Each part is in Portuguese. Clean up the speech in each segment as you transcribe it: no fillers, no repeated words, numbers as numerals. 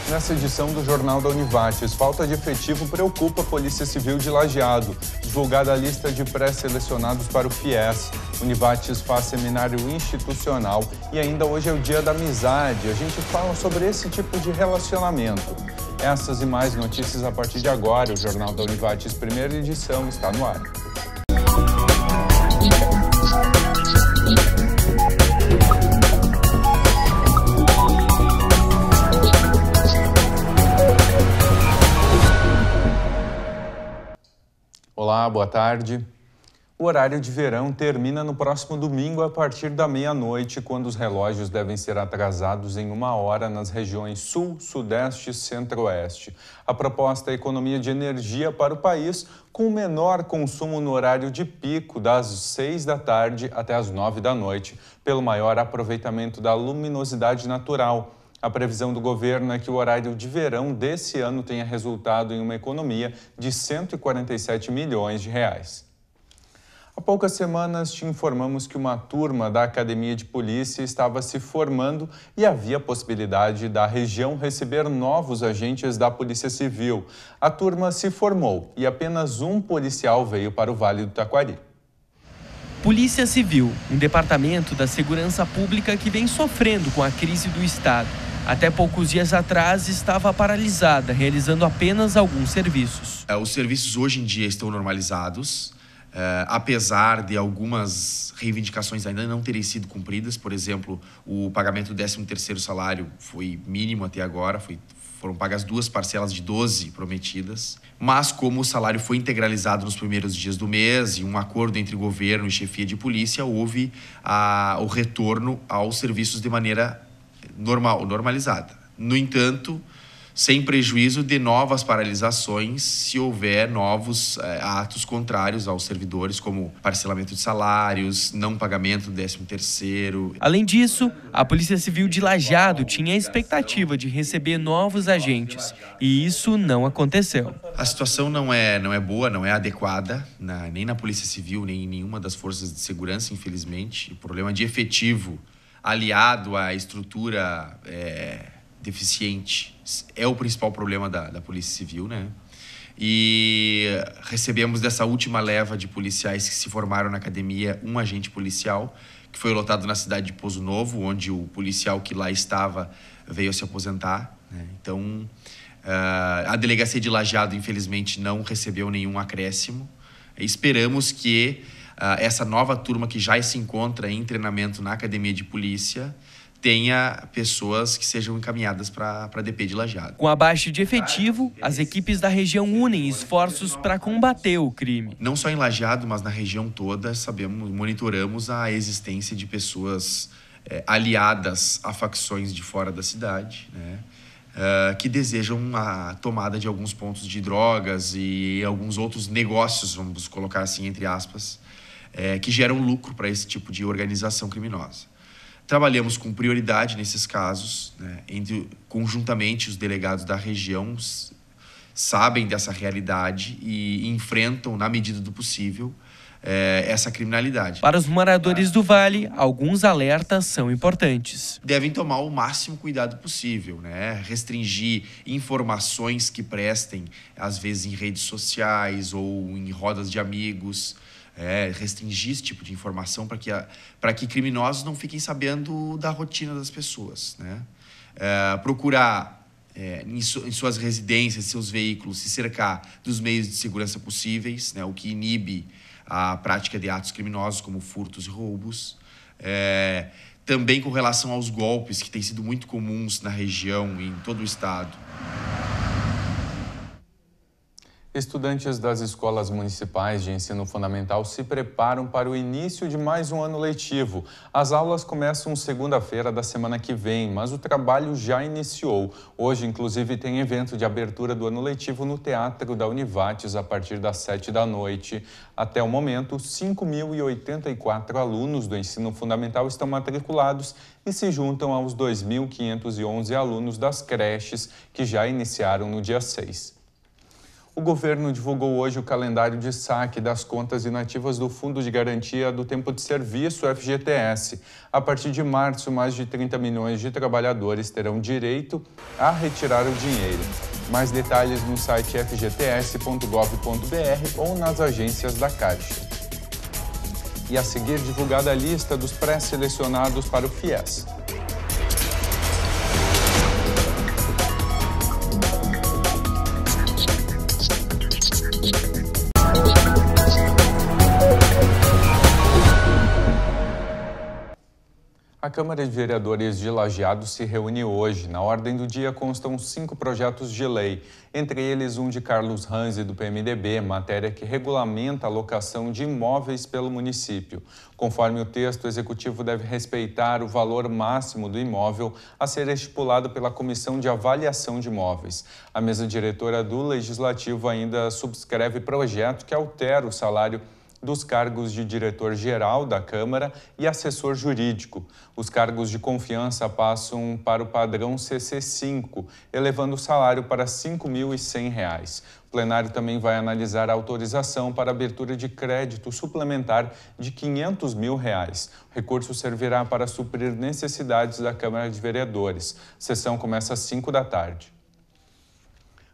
Nessa edição do Jornal da Univates, falta de efetivo preocupa a Polícia Civil de Lajeado. Divulgada a lista de pré-selecionados para o FIES. Univates faz seminário institucional e ainda hoje é o Dia da Amizade. A gente fala sobre esse tipo de relacionamento. Essas e mais notícias a partir de agora. O Jornal da Univates, primeira edição, está no ar. Olá, boa tarde. O horário de verão termina no próximo domingo a partir da meia-noite, quando os relógios devem ser atrasados em 1 hora nas regiões Sul, Sudeste e Centro-Oeste. A proposta é a economia de energia para o país, com o menor consumo no horário de pico, das 6 da tarde até as 9 da noite, pelo maior aproveitamento da luminosidade natural. A previsão do governo é que o horário de verão desse ano tenha resultado em uma economia de 147 milhões de reais. Há poucas semanas te informamos que uma turma da Academia de Polícia estava se formando e havia a possibilidade da região receber novos agentes da Polícia Civil. A turma se formou e apenas um policial veio para o Vale do Taquari. Polícia Civil, um departamento da segurança pública que vem sofrendo com a crise do Estado. Até poucos dias atrás estava paralisada, realizando apenas alguns serviços. Os serviços hoje em dia estão normalizados, apesar de algumas reivindicações ainda não terem sido cumpridas. Por exemplo, o pagamento do 13º salário foi mínimo até agora, foram pagas 2 parcelas de 12 prometidas. Mas como o salário foi integralizado nos primeiros dias do mês e um acordo entre governo e chefia de polícia, houve o retorno aos serviços de maneira normalizada. No entanto, sem prejuízo de novas paralisações se houver novos atos contrários aos servidores, como parcelamento de salários, não pagamento do 13º. Além disso, a Polícia Civil de Lajeado tinha a expectativa de receber novos agentes, e isso não aconteceu. A situação não é boa, não é adequada, nem na Polícia Civil, nem em nenhuma das forças de segurança, infelizmente. O problema de efetivo, aliado à estrutura deficiente, é o principal problema da Polícia Civil, né? E recebemos dessa última leva de policiais que se formaram na academia um agente policial, que foi lotado na cidade de Pozo Novo, onde o policial que lá estava veio se aposentar, né? Então, a delegacia de Lajeado, infelizmente, não recebeu nenhum acréscimo. Esperamos que essa nova turma que já se encontra em treinamento na academia de polícia tenha pessoas que sejam encaminhadas para a DP de Lajeado. Com a baixa de efetivo, as equipes da região unem esforços para combater o crime. Não só em Lajeado, mas na região toda, monitoramos a existência de pessoas aliadas a facções de fora da cidade, né? Que desejam a tomada de alguns pontos de drogas e alguns outros negócios, vamos colocar assim, entre aspas, que geram lucro para esse tipo de organização criminosa. Trabalhamos com prioridade nesses casos, né? Conjuntamente os delegados da região sabem dessa realidade e enfrentam, na medida do possível, essa criminalidade. Para os moradores do Vale, alguns alertas são importantes. Devem tomar o máximo cuidado possível, né? Restringir informações que prestem, às vezes em redes sociais ou em rodas de amigos. Restringir esse tipo de informação para que criminosos não fiquem sabendo da rotina das pessoas, né? Procurar, em suas residências, seus veículos, se cercar dos meios de segurança possíveis, né? O que inibe a prática de atos criminosos, como furtos e roubos. Também com relação aos golpes, que têm sido muito comuns na região e em todo o estado. Estudantes das escolas municipais de ensino fundamental se preparam para o início de mais um ano letivo. As aulas começam segunda-feira da semana que vem, mas o trabalho já iniciou. Hoje, inclusive, tem evento de abertura do ano letivo no Teatro da Univates a partir das 7 da noite. Até o momento, 5.084 alunos do ensino fundamental estão matriculados e se juntam aos 2.511 alunos das creches que já iniciaram no dia 6. O governo divulgou hoje o calendário de saque das contas inativas do Fundo de Garantia do Tempo de Serviço, FGTS. A partir de março, mais de 30 milhões de trabalhadores terão direito a retirar o dinheiro. Mais detalhes no site fgts.gov.br ou nas agências da Caixa. E a seguir, divulgada a lista dos pré-selecionados para o FIES. A Câmara de Vereadores de Lajeado se reúne hoje. Na ordem do dia constam 5 projetos de lei, entre eles um de Carlos Ranzi, do PMDB, matéria que regulamenta a locação de imóveis pelo município. Conforme o texto, o Executivo deve respeitar o valor máximo do imóvel a ser estipulado pela Comissão de Avaliação de Imóveis. A mesa diretora do Legislativo ainda subscreve projeto que altera o salário dos cargos de diretor-geral da Câmara e assessor jurídico. Os cargos de confiança passam para o padrão CC5, elevando o salário para R$ 5.100. O plenário também vai analisar a autorização para abertura de crédito suplementar de R$ 500 mil. O recurso servirá para suprir necessidades da Câmara de Vereadores. A sessão começa às 5 da tarde.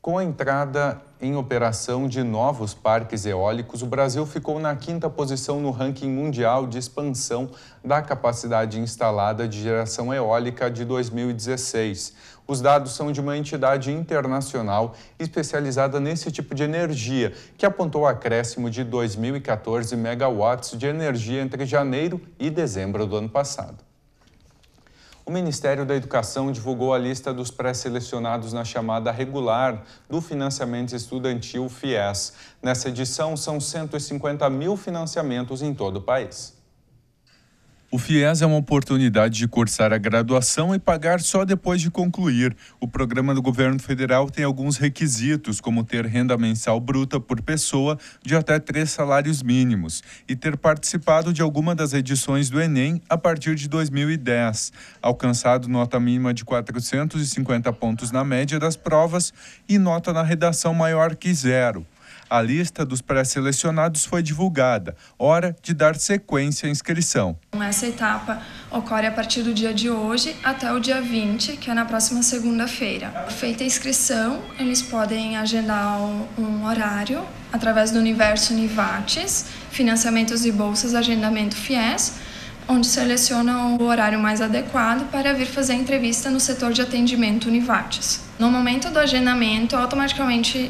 Com a entrada em operação de novos parques eólicos, o Brasil ficou na 5ª posição no ranking mundial de expansão da capacidade instalada de geração eólica de 2016. Os dados são de uma entidade internacional especializada nesse tipo de energia, que apontou o acréscimo de 2.014 megawatts de energia entre janeiro e dezembro do ano passado. O Ministério da Educação divulgou a lista dos pré-selecionados na chamada regular do financiamento estudantil FIES. Nessa edição, são 150 mil financiamentos em todo o país. O FIES é uma oportunidade de cursar a graduação e pagar só depois de concluir. O programa do governo federal tem alguns requisitos, como ter renda mensal bruta por pessoa de até 3 salários mínimos e ter participado de alguma das edições do Enem a partir de 2010, alcançado nota mínima de 450 pontos na média das provas e nota na redação maior que 0. A lista dos pré-selecionados foi divulgada. Hora de dar sequência à inscrição. Essa etapa ocorre a partir do dia de hoje até o dia 20, que é na próxima segunda-feira. Feita a inscrição, eles podem agendar um horário através do Universo Univates, Financiamentos e Bolsas, Agendamento FIES, onde selecionam o horário mais adequado para vir fazer a entrevista no setor de atendimento Univates. No momento do agendamento, automaticamente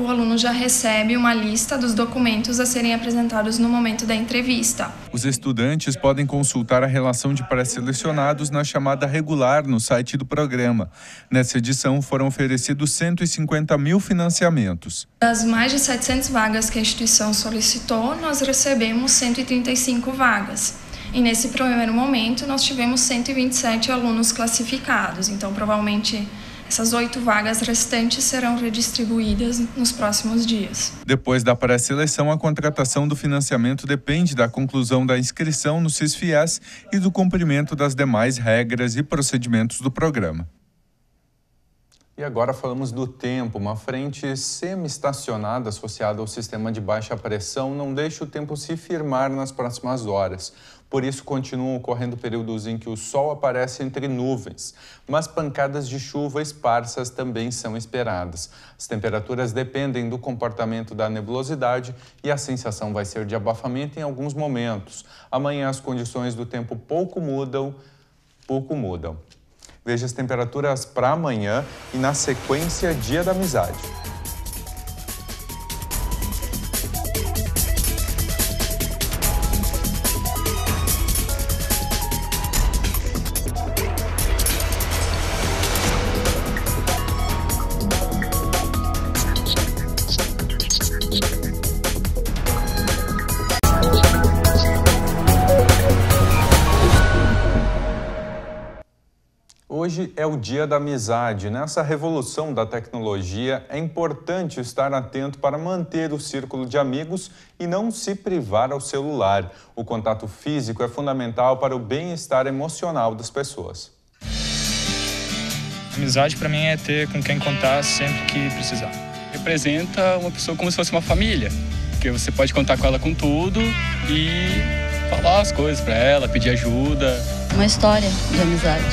o aluno já recebe uma lista dos documentos a serem apresentados no momento da entrevista. Os estudantes podem consultar a relação de pré-selecionados na chamada regular no site do programa. Nessa edição foram oferecidos 150 mil financiamentos. Das mais de 700 vagas que a instituição solicitou, nós recebemos 135 vagas. E nesse primeiro momento nós tivemos 127 alunos classificados, então provavelmente essas 8 vagas restantes serão redistribuídas nos próximos dias. Depois da pré-seleção, a contratação do financiamento depende da conclusão da inscrição no SIS-FIES e do cumprimento das demais regras e procedimentos do programa. E agora falamos do tempo. Uma frente semi-estacionada associada ao sistema de baixa pressão não deixa o tempo se firmar nas próximas horas. Por isso, continuam ocorrendo períodos em que o sol aparece entre nuvens, mas pancadas de chuva esparsas também são esperadas. As temperaturas dependem do comportamento da nebulosidade e a sensação vai ser de abafamento em alguns momentos. Amanhã as condições do tempo pouco mudam. Veja as temperaturas para amanhã e, na sequência, Dia da Amizade. Hoje é o Dia da Amizade. Nessa revolução da tecnologia, é importante estar atento para manter o círculo de amigos e não se privar ao celular. O contato físico é fundamental para o bem-estar emocional das pessoas. Amizade, para mim, é ter com quem contar sempre que precisar. representa uma pessoa como se fosse uma família, porque você pode contar com ela com tudo e falar as coisas para ela, pedir ajuda. Uma história de amizade.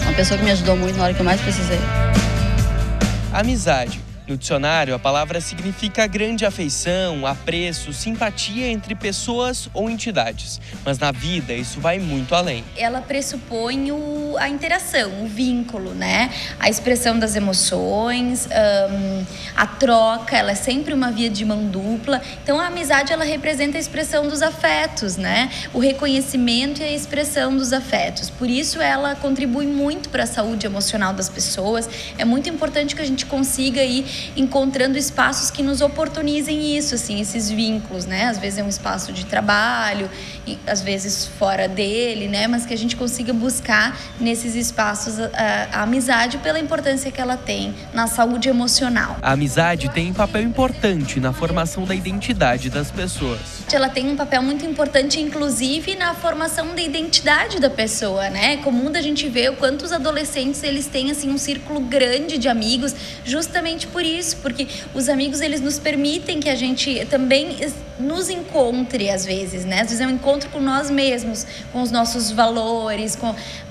Uma pessoa que me ajudou muito na hora que eu mais precisei. Amizade. No dicionário, a palavra significa grande afeição, apreço, simpatia entre pessoas ou entidades. Mas na vida, isso vai muito além. Ela pressupõe a interação, o vínculo, né? A expressão das emoções, a troca, ela é sempre uma via de mão dupla. Então, a amizade, ela representa a expressão dos afetos, né? O reconhecimento e a expressão dos afetos. Por isso, ela contribui muito para a saúde emocional das pessoas. É muito importante que a gente consiga ir encontrando espaços que nos oportunizem isso, assim, esses vínculos, né? Às vezes é um espaço de trabalho, às vezes fora dele, né? Mas que a gente consiga buscar nesses espaços a amizade pela importância que ela tem na saúde emocional. A amizade tem um papel importante na formação da identidade das pessoas. Ela tem um papel muito importante, inclusive, na formação da identidade da pessoa, né? É comum da gente ver o quanto os adolescentes, eles têm, assim, um círculo grande de amigos, justamente por isso, porque os amigos, eles nos permitem que a gente também nos encontre, às vezes, né? Às vezes é um encontro com nós mesmos, com os nossos valores,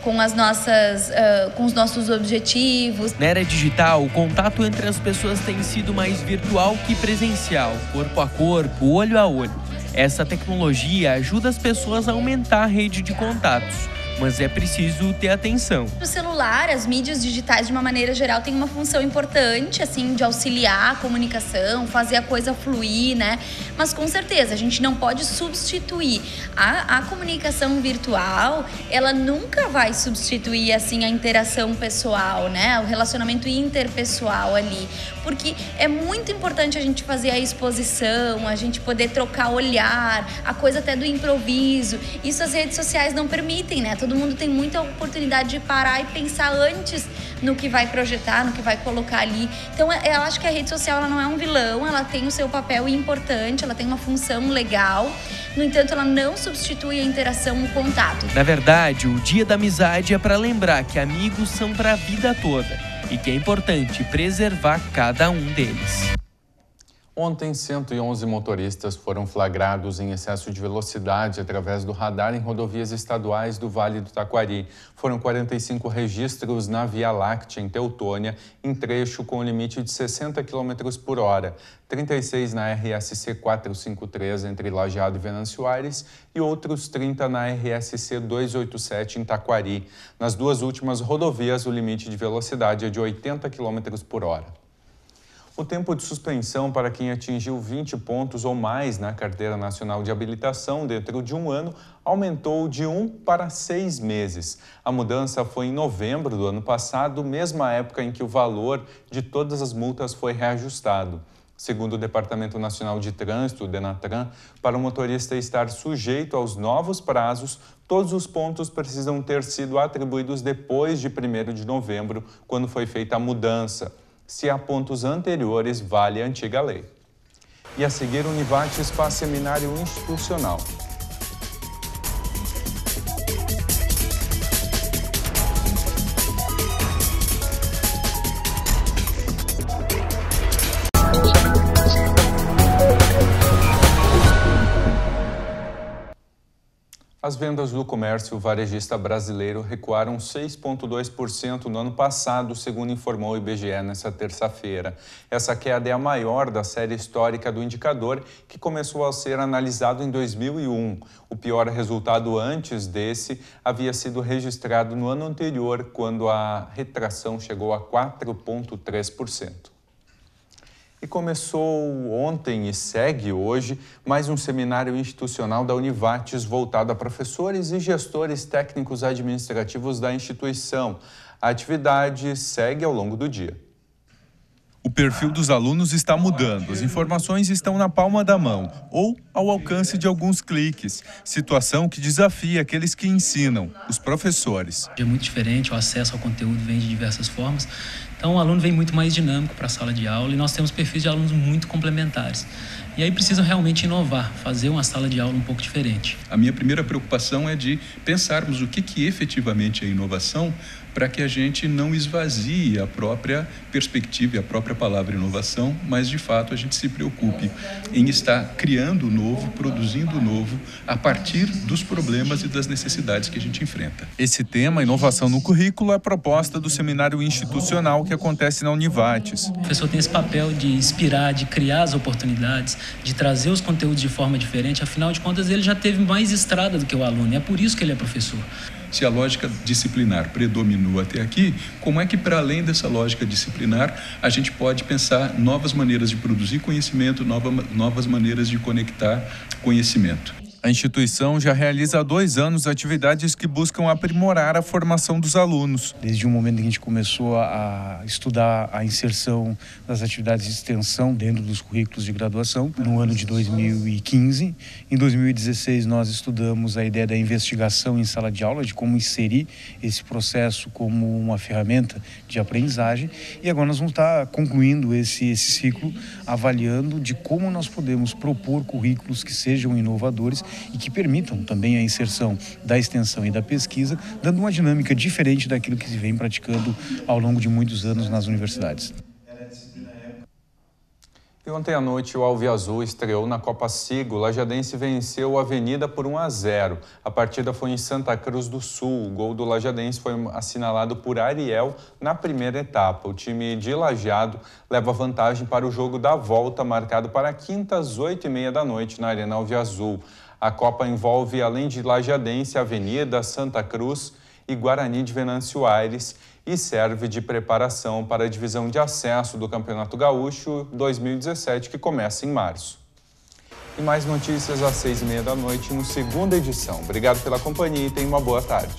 com as nossas, com os nossos objetivos. Na era digital, o contato entre as pessoas tem sido mais virtual que presencial, corpo a corpo, olho a olho. Essa tecnologia ajuda as pessoas a aumentar a rede de contatos, mas é preciso ter atenção. O celular, as mídias digitais, de uma maneira geral, tem uma função importante, assim, de auxiliar a comunicação, fazer a coisa fluir, né? Mas, com certeza, a gente não pode substituir. A comunicação virtual, ela nunca vai substituir, assim, a interação pessoal, né? O relacionamento interpessoal ali. Porque é muito importante a gente fazer a exposição, a gente poder trocar olhar, a coisa até do improviso. Isso as redes sociais não permitem, né? Todo mundo tem muita oportunidade de parar e pensar antes no que vai projetar, no que vai colocar ali. Então, eu acho que a rede social, ela não é um vilão, ela tem o seu papel importante, ela tem uma função legal. No entanto, ela não substitui a interação, o contato. Na verdade, o Dia da Amizade é para lembrar que amigos são para a vida toda e que é importante preservar cada um deles. Ontem, 111 motoristas foram flagrados em excesso de velocidade através do radar em rodovias estaduais do Vale do Taquari. Foram 45 registros na Via Láctea, em Teutônia, em trecho com limite de 60 km por hora. 36 na RSC 453, entre Lajeado e Venâncio Aires, e outros 30 na RSC 287, em Taquari. Nas duas últimas rodovias, o limite de velocidade é de 80 km por hora. O tempo de suspensão para quem atingiu 20 pontos ou mais na Carteira Nacional de Habilitação dentro de um ano aumentou de 1 para 6 meses. A mudança foi em novembro do ano passado, mesma época em que o valor de todas as multas foi reajustado. Segundo o Departamento Nacional de Trânsito, o Denatran, para o motorista estar sujeito aos novos prazos, todos os pontos precisam ter sido atribuídos depois de 1º de novembro, quando foi feita a mudança. Se há pontos anteriores, vale a antiga lei. E a seguir, o Univates faz seminário institucional. As vendas do comércio varejista brasileiro recuaram 6,2% no ano passado, segundo informou o IBGE nesta terça-feira. Essa queda é a maior da série histórica do indicador, que começou a ser analisado em 2001. O pior resultado antes desse havia sido registrado no ano anterior, quando a retração chegou a 4,3%. E começou ontem e segue hoje mais um seminário institucional da Univates voltado a professores e gestores técnicos administrativos da instituição. A atividade segue ao longo do dia. O perfil dos alunos está mudando, as informações estão na palma da mão ou ao alcance de alguns cliques, situação que desafia aqueles que ensinam, os professores. É muito diferente, o acesso ao conteúdo vem de diversas formas, então o aluno vem muito mais dinâmico para a sala de aula e nós temos perfis de alunos muito complementares. E aí precisam realmente inovar, fazer uma sala de aula um pouco diferente. A minha primeira preocupação é de pensarmos o que efetivamente é inovação para que a gente não esvazie a própria perspectiva e a própria palavra inovação, mas de fato a gente se preocupe em estar criando o novo, produzindo o novo, a partir dos problemas e das necessidades que a gente enfrenta. Esse tema, inovação no currículo, é a proposta do seminário institucional que acontece na Univates. O professor tem esse papel de inspirar, de criar as oportunidades, de trazer os conteúdos de forma diferente. Afinal de contas, ele já teve mais estrada do que o aluno, e é por isso que ele é professor. Se a lógica disciplinar predominou até aqui, como é que, para além dessa lógica disciplinar, a gente pode pensar novas maneiras de produzir conhecimento, novas maneiras de conectar conhecimento? A instituição já realiza há 2 anos atividades que buscam aprimorar a formação dos alunos. Desde o momento em que a gente começou a estudar a inserção das atividades de extensão dentro dos currículos de graduação, no ano de 2015. Em 2016, nós estudamos a ideia da investigação em sala de aula, de como inserir esse processo como uma ferramenta de aprendizagem. E agora nós vamos estar concluindo esse ciclo, avaliando de como nós podemos propor currículos que sejam inovadores e que permitam também a inserção da extensão e da pesquisa, dando uma dinâmica diferente daquilo que se vem praticando ao longo de muitos anos nas universidades. E ontem à noite o Alviazul estreou na Copa Sigo. O Lajadense venceu a Avenida por 1-0. A partida foi em Santa Cruz do Sul. O gol do Lajadense foi assinalado por Ariel na primeira etapa. O time de Lajeado leva vantagem para o jogo da volta, marcado para quinta às 8h30 da noite na Arena Alviazul. A Copa envolve, além de Lajadense, Avenida, Santa Cruz e Guarani de Venâncio Aires e serve de preparação para a divisão de acesso do Campeonato Gaúcho 2017, que começa em março. E mais notícias às 6h30 da noite no segunda edição. Obrigado pela companhia e tenha uma boa tarde.